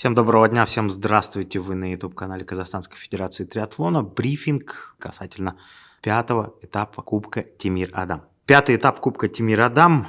Всем доброго дня, всем здравствуйте. Вы на YouTube-канале Казахстанской Федерации Триатлона. Брифинг касательно пятого этапа Кубка Тимир Адам. Пятый этап Кубка Тимир Адам,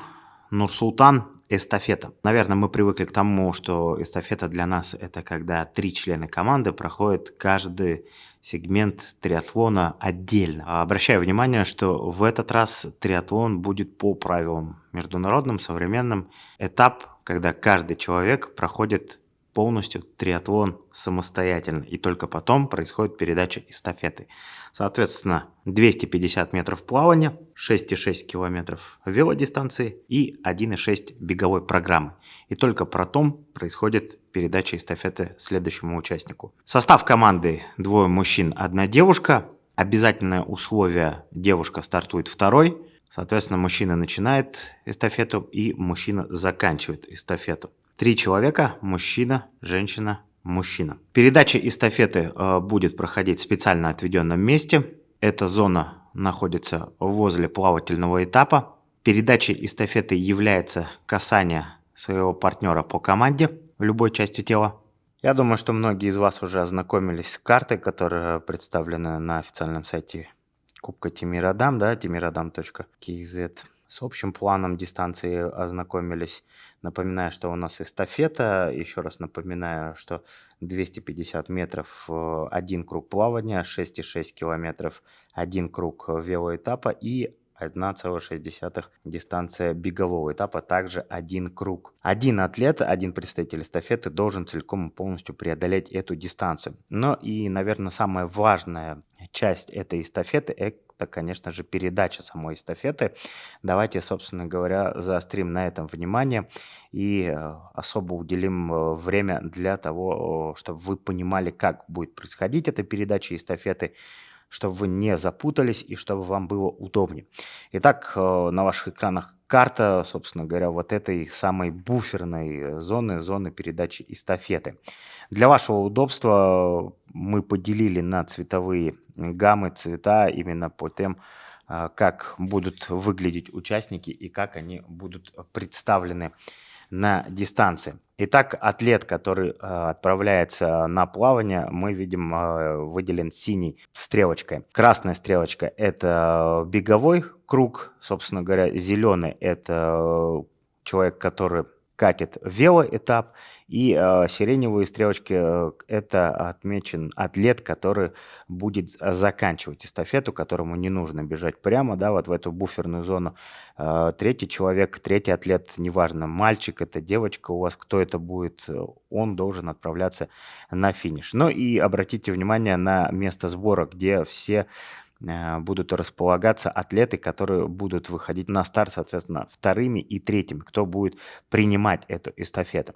Нур-Султан, эстафета. Наверное, мы привыкли к тому, что эстафета для нас это когда 3 члена команды проходят каждый сегмент триатлона отдельно. Обращаю внимание, что в этот раз триатлон будет по правилам международным, современным. Этап, когда каждый человек проходит полностью триатлон самостоятельно, и только потом происходит передача эстафеты. Соответственно, 250 метров плавания, 6,6 километров велодистанции и 1,6 беговой программы. И только потом происходит передача эстафеты следующему участнику. Состав команды: 2 мужчин, 1 девушка. Обязательное условие: девушка стартует второй. Соответственно, мужчина начинает эстафету и мужчина заканчивает эстафету. 3 человека: мужчина, женщина, мужчина. Передача эстафеты будет проходить в специально отведенном месте. Эта зона находится возле плавательного этапа. Передачей эстафеты является касание своего партнера по команде любой частью тела. Я думаю, что многие из вас уже ознакомились с картой, которая представлена на официальном сайте Кубка Тимир Адам, да, timiradam.kz. С общим планом дистанции ознакомились. Напоминаю, что у нас эстафета. Еще раз напоминаю, что 250 метров 1 круг плавания, 6,6 километров 1 круг велоэтапа и 1,6 дистанция бегового этапа, также 1 круг. Один атлет, один представитель эстафеты должен целиком и полностью преодолеть эту дистанцию. Но и, наверное, самая важная часть этой эстафеты — это, конечно же, передача самой эстафеты. Давайте, собственно говоря, заострим на этом внимание и особо уделим время для того, чтобы вы понимали, как будет происходить эта передача эстафеты, чтобы вы не запутались и чтобы вам было удобнее. Итак, на ваших экранах карта, собственно говоря, вот этой самой буферной зоны передачи эстафеты. Для вашего удобства мы поделили на цветовые гаммы, цвета именно по тем, как будут выглядеть участники и как они будут представлены на дистанции. Итак, атлет, который отправляется на плавание, мы видим, выделен синей стрелочкой. Красная стрелочка — это беговой круг, собственно говоря. Зеленый — это человек, который катит велоэтап. И сиреневые стрелочки — это отмечен атлет, который будет заканчивать эстафету, которому не нужно бежать прямо, да, вот в эту буферную зону. Третий человек, третий атлет, неважно, мальчик это, девочка у вас, кто это будет, он должен отправляться на финиш. Ну и обратите внимание на место сбора, где все будут располагаться атлеты, которые будут выходить на старт, соответственно, вторыми и третьими, кто будет принимать эту эстафету.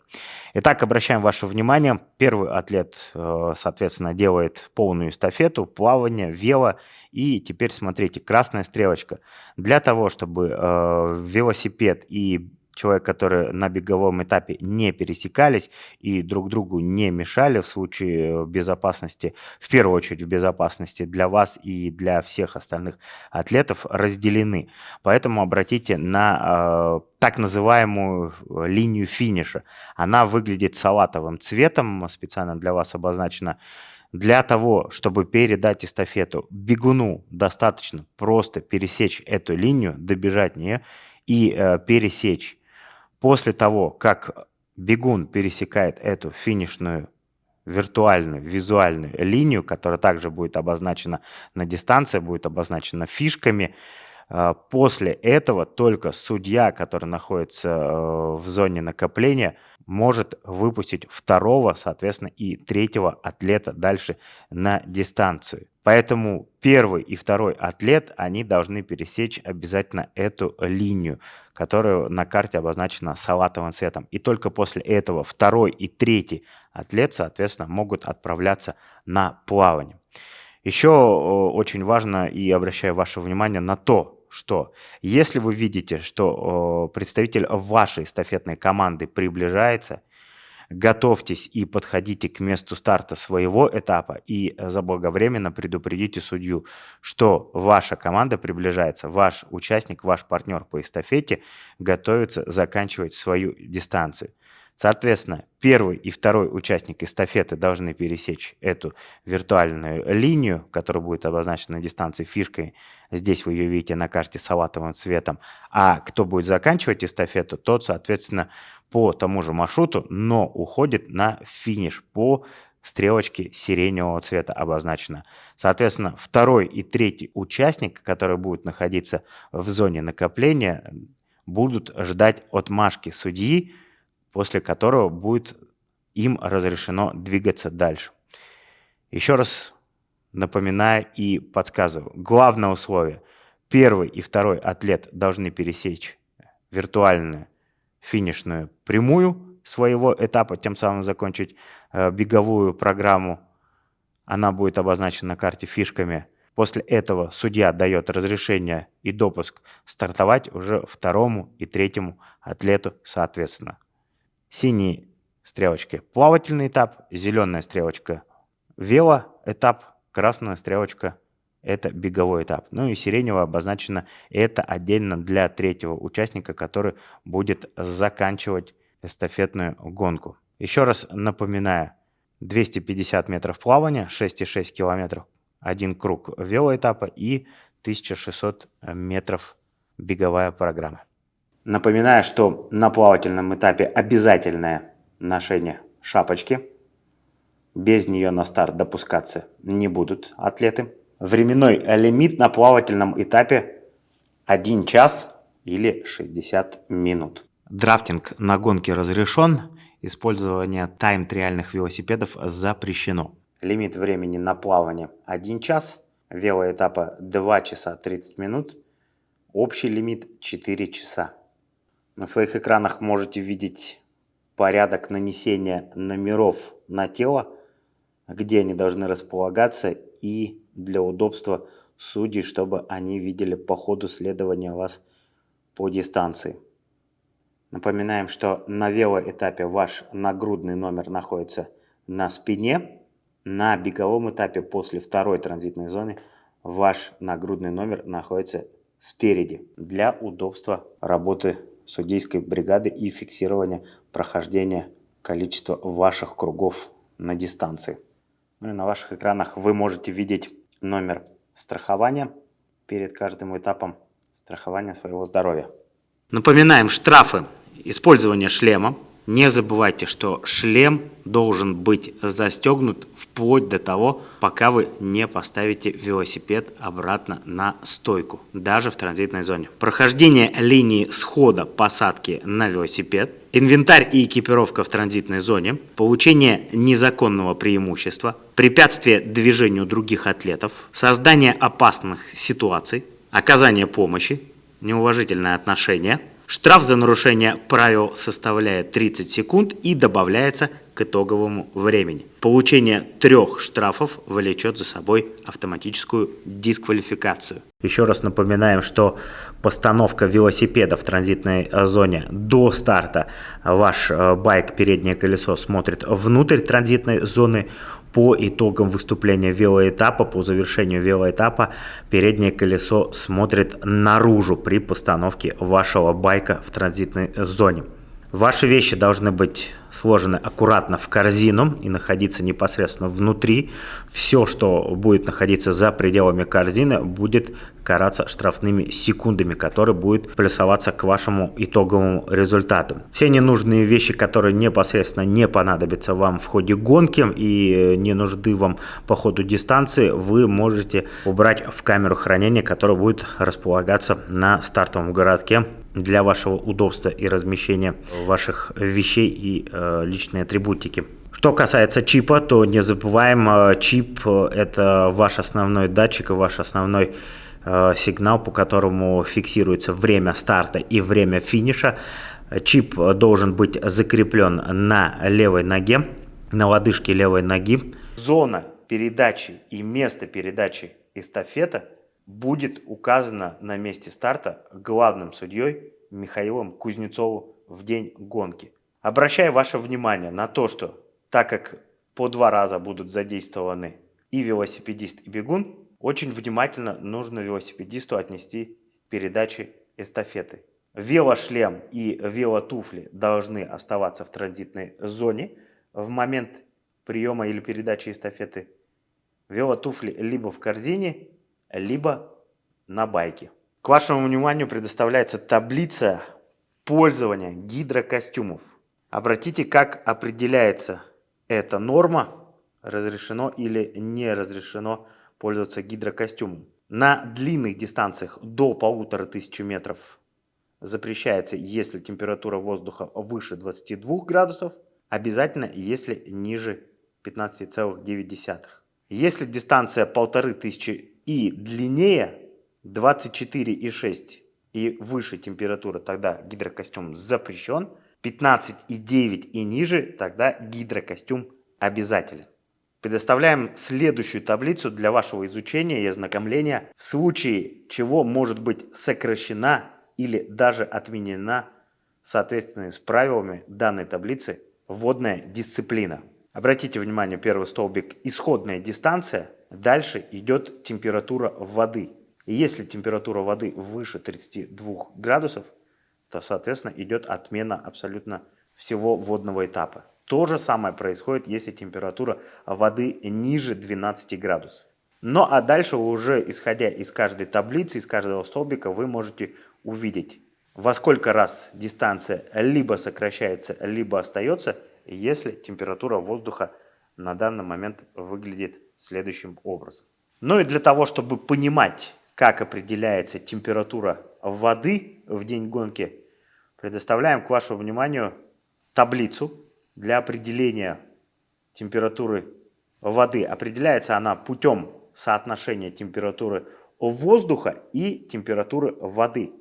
Итак, обращаем ваше внимание, первый атлет, соответственно, делает полную эстафету, плавание, вело, и теперь смотрите, красная стрелочка. Для того, чтобы велосипед и человек, который на беговом этапе не пересекались и друг другу не мешали в случае безопасности, в первую очередь в безопасности для вас и для всех остальных атлетов, разделены. Поэтому обратите на так называемую линию финиша. Она выглядит салатовым цветом, специально для вас обозначена. Для того, чтобы передать эстафету бегуну, достаточно просто пересечь эту линию, добежать нее и пересечь. После того, как бегун пересекает эту финишную виртуальную, визуальную линию, которая также будет обозначена на дистанции, будет обозначена фишками, после этого только судья, который находится в зоне накопления, может выпустить второго, соответственно, и третьего атлета дальше на дистанцию. Поэтому первый и второй атлет, они должны пересечь обязательно эту линию, которая на карте обозначена салатовым цветом. И только после этого второй и третий атлет, соответственно, могут отправляться на плавание. Еще очень важно, и обращаю ваше внимание на то, что если вы видите, что представитель вашей эстафетной команды приближается, готовьтесь и подходите к месту старта своего этапа и заблаговременно предупредите судью, что ваша команда приближается, ваш участник, ваш партнер по эстафете готовится заканчивать свою дистанцию. Соответственно, первый и второй участник эстафеты должны пересечь эту виртуальную линию, которая будет обозначена на дистанции фишкой. Здесь вы ее видите на карте салатовым цветом. А кто будет заканчивать эстафету, тот, соответственно, по тому же маршруту, но уходит на финиш по стрелочке сиреневого цвета обозначена. Соответственно, второй и третий участник, который будет находиться в зоне накопления, будут ждать отмашки судьи, после которого будет им разрешено двигаться дальше. Еще раз напоминаю и подсказываю. Главное условие. Первый и второй атлет должны пересечь виртуальную финишную прямую своего этапа, тем самым закончить беговую программу. Она будет обозначена на карте фишками. После этого судья дает разрешение и допуск стартовать уже второму и третьему атлету соответственно. Синие стрелочки – плавательный этап, зеленая стрелочка – велоэтап, красная стрелочка – это беговой этап. Ну и сиреневая обозначена – это отдельно для третьего участника, который будет заканчивать эстафетную гонку. Еще раз напоминаю, 250 метров плавания, 6,6 километров, один круг велоэтапа и 1600 метров беговая программа. Напоминаю, что на плавательном этапе обязательное ношение шапочки. Без нее на старт допускаться не будут атлеты. Временной лимит на плавательном этапе 1 час или 60 минут. Драфтинг на гонке разрешен. Использование тайм-триальных велосипедов запрещено. Лимит времени на плавание 1 час. Велоэтапа 2 часа 30 минут. Общий лимит 4 часа. На своих экранах можете видеть порядок нанесения номеров на тело, где они должны располагаться, и для удобства судей, чтобы они видели по ходу следования вас по дистанции. Напоминаем, что на велоэтапе ваш нагрудный номер находится на спине. На беговом этапе после второй транзитной зоны ваш нагрудный номер находится спереди для удобства работы судейской бригады и фиксирования прохождения количества ваших кругов на дистанции. Ну и на ваших экранах вы можете видеть номер страхования перед каждым этапом страхования своего здоровья. Напоминаем штрафы. Использование шлема. Не забывайте, что шлем должен быть застегнут вплоть до того, пока вы не поставите велосипед обратно на стойку, даже в транзитной зоне. Прохождение линии схода посадки на велосипед, инвентарь и экипировка в транзитной зоне, получение незаконного преимущества, препятствие движению других атлетов, создание опасных ситуаций, оказание помощи, неуважительное отношение. Штраф за нарушение правил составляет 30 секунд и добавляется к итоговому времени. Получение 3 штрафов влечет за собой автоматическую дисквалификацию. Еще раз напоминаем, что постановка велосипеда в транзитной зоне до старта ваш байк, переднее колесо смотрит внутрь транзитной зоны. По итогам выступления велоэтапа, по завершению велоэтапа, переднее колесо смотрит наружу при постановке вашего байка в транзитной зоне. Ваши вещи должны быть сложены аккуратно в корзину и находиться непосредственно внутри. Все, что будет находиться за пределами корзины, будет караться штрафными секундами, которые будут плюсоваться к вашему итоговому результату. Все ненужные вещи, которые непосредственно не понадобятся вам в ходе гонки и не нужны вам по ходу дистанции, вы можете убрать в камеру хранения, которая будет располагаться на стартовом городке для вашего удобства и размещения ваших вещей и личной атрибутики. Что касается чипа, то не забываем, чип – это ваш основной датчик, ваш основной сигнал, по которому фиксируется время старта и время финиша. Чип должен быть закреплен на левой ноге, на лодыжке левой ноги. Зона передачи и место передачи эстафета будет указано на месте старта главным судьей Михаилом Кузнецовым в день гонки. Обращаю ваше внимание на то, что так как по 2 раза будут задействованы и велосипедист, и бегун, очень внимательно нужно велосипедисту отнести передачи эстафеты. Велошлем и велотуфли должны оставаться в транзитной зоне в момент приема или передачи эстафеты. Велотуфли либо в корзине, либо на байке. К вашему вниманию предоставляется таблица пользования гидрокостюмов. Обратите, как определяется эта норма, разрешено или не разрешено пользоваться гидрокостюмом. На длинных дистанциях до 1500 метров запрещается, если температура воздуха выше 22 градусов, обязательно, если ниже 15,9. Если дистанция 1500 и длиннее 24,6 и выше температура, тогда гидрокостюм запрещен. 15,9 и ниже, тогда гидрокостюм обязателен. Предоставляем следующую таблицу для вашего изучения и ознакомления, в случае чего может быть сокращена или даже отменена, соответственно, с правилами данной таблицы, водная дисциплина. Обратите внимание, первый столбик – исходная дистанция, дальше идет температура воды. И если температура воды выше 32 градусов, то, соответственно, идет отмена абсолютно всего водного этапа. То же самое происходит, если температура воды ниже 12 градусов. Ну а дальше уже, исходя из каждой таблицы, из каждого столбика, вы можете увидеть, во сколько раз дистанция либо сокращается, либо остается, если температура воздуха на данный момент выглядит следующим образом. Ну и для того, чтобы понимать, как определяется температура воды в день гонки, предоставляем к вашему вниманию таблицу для определения температуры воды. Определяется она путем соотношения температуры воздуха и температуры воды.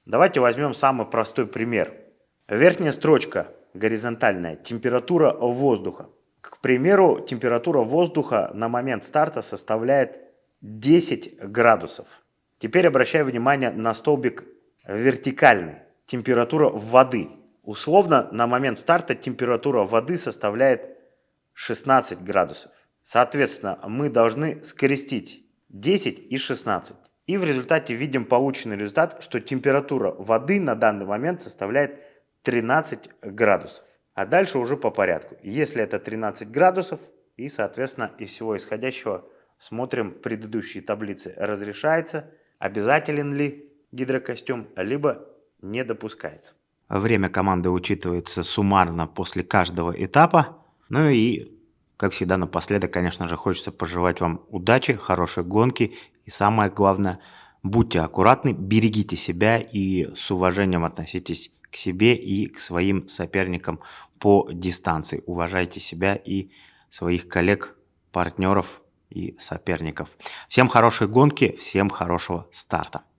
Давайте возьмем самый простой пример. Верхняя строчка горизонтальная – температура воздуха. К примеру, температура воздуха на момент старта составляет 10 градусов. Теперь обращаю внимание на столбик вертикальный – температура воды. Условно, на момент старта температура воды составляет 16 градусов. Соответственно, мы должны скрестить 10 и 16. И в результате видим полученный результат, что температура воды на данный момент составляет 13 градусов. А дальше уже по порядку. Если это 13 градусов, и, соответственно, из всего исходящего смотрим предыдущие таблицы. Разрешается, обязателен ли гидрокостюм, либо не допускается. Время команды учитывается суммарно после каждого этапа. Ну и, как всегда, напоследок, конечно же, хочется пожелать вам удачи, хорошей гонки. И самое главное, будьте аккуратны, берегите себя и с уважением относитесь к себе и к своим соперникам по дистанции. Уважайте себя и своих коллег, партнеров и соперников. Всем хорошей гонки, всем хорошего старта.